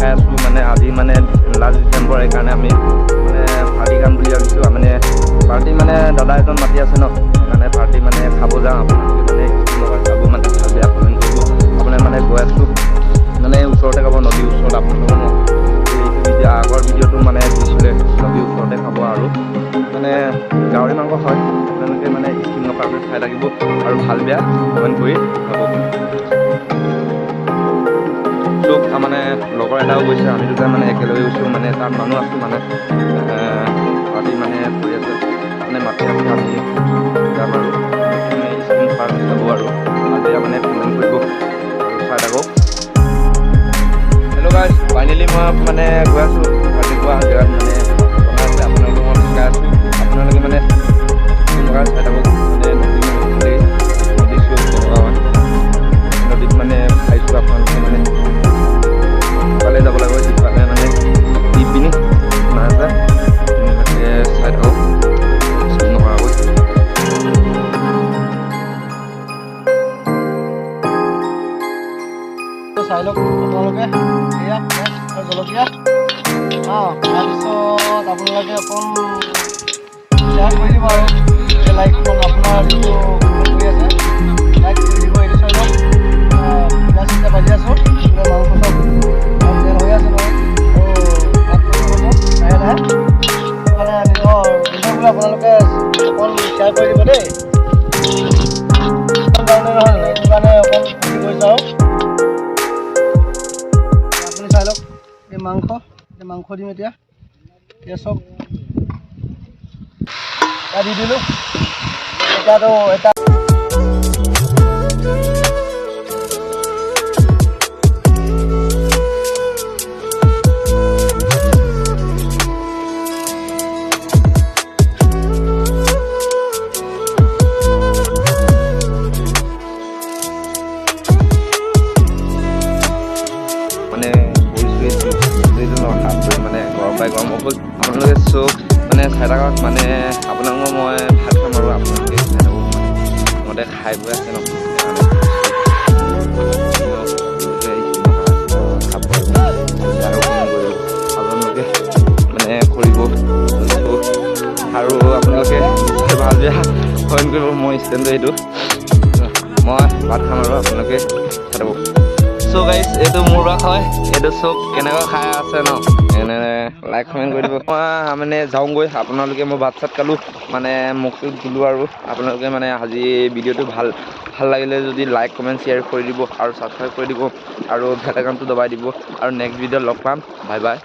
খাই আছোঁ মানে আজি মানে লাষ্ট ডিচেম্বৰ সেইকাৰণে আমি মানে পাৰ্টি খাম বুলি ভাবিছোঁ মানে পাৰ্টি মানে দাদা এজন মাতি আছে ন সেইকাৰণে পাৰ্টি মানে খাব যাওঁ আপোনালোকে মানে লগত চাব মানে ভাল বেয়া কমেণ্ট কৰিব আপোনাৰ মানে গৈ আছোঁ মানে ওচৰতে খাব নদীৰ ওচৰত আপোনালোকৰ এইটো ভিডিঅ' আগৰ ভিডিঅ'টো মানে দিছিলে নদীৰ ওচৰতে খাব আৰু মানে গাহৰি মাংস হয় আপোনালোকে মানে স্কিপ নকৰাকৈ চাই থাকিব আৰু ভাল বেয়া কমেণ্ট কৰি খাব চব মানে লগৰ এটাও গৈছে আমি দুটা মানে একেলগে গৈছোঁ মানে তাত মানুহ আছোঁ মানে পাৰ্টি মানে কৰি আছে মানে মাতি আছে আমি যাম আৰু মানে স্কিন পাৰ্ক যাব আৰু ভাল বেয়া মানে কমেণ্ট কৰিব আৰু চাই থাকক হেল্ল' গাইজ ফাইনেলি মই মানে গৈ আছোঁ পাৰ্টি খোৱা জেগাত মানে বনাই আছে আপোনালোকক মই শিকাই আছোঁ আপোনালোকে মানে চাই থাকক মানে নদী মানে ভালেই নদী চব তেনেকুৱা হয় নদীত মানে খাইছোঁ আপোনালোকে মানে সিফালে যাব লাগিব সিফালে মানে দি পিনি বনাই আছে আপোনালোকে চাই থাকক নকৰাকৈ চাই লওক আপোনালোকে এয়া জলকীয়া তাৰপিছত আপোনালোকে অকণ শ্বেয়াৰ কৰি দিব আৰু লাইকখন আপোনাৰ যিটো কৰি আছে লাইক কৰি দিব এইটো চাই লওক পিঁয়াজ এতিয়া ভাজি আছোঁ মাংস চব তেল হৈ আছে নহয় আৰু লাহে লাহে মানে নিজৰ বোলে আপোনালোকে অকণ শ্বেয়াৰ কৰি দিব দেই কাৰণে নহয় এইটো কাৰণে অকণ কৰিছোঁ আৰু চাই লওক এই মাংস দিম এতিয়া চব দি দিলোঁ এতিয়াতো এটা মানে গৰম পাই গৰম হ'ব আপোনালোকে চব মানে চাই থাকক মানে আপোনালোকক মই ভাত খাম আৰু আপোনালোকে চাই থাকক মতে খাই বৈ আছে ন আপোনালোকে মানে কৰিব আৰু আপোনালোকে ভাল বেয়া কমেণ্ট কৰিব মই ষ্টেণ্ডটো এইটো মই ভাত খাম আৰু আপোনালোকে চাই থাকক চ' গাইজ এইটো মোৰ ভাগ হয় এইটো চব কেনেকৈ খাই আছে ন এনে লাইক কমেণ্ট কৰি দিব মই মানে যাওঁগৈ আপোনালোকে মই ভাত চাত খালোঁ মানে মুখ চুখ ধুলোঁ আৰু আপোনালোকে মানে আজি ভিডিঅ'টো ভাল লাগিলে যদি লাইক কমেণ্ট শ্বেয়াৰ কৰি দিব আৰু ছাবস্ক্ৰাইব কৰি দিব আৰু বেল আইকনটো দবাই দিব আৰু নেক্সট ভিডিঅ'ত লগ পাম বাই বাই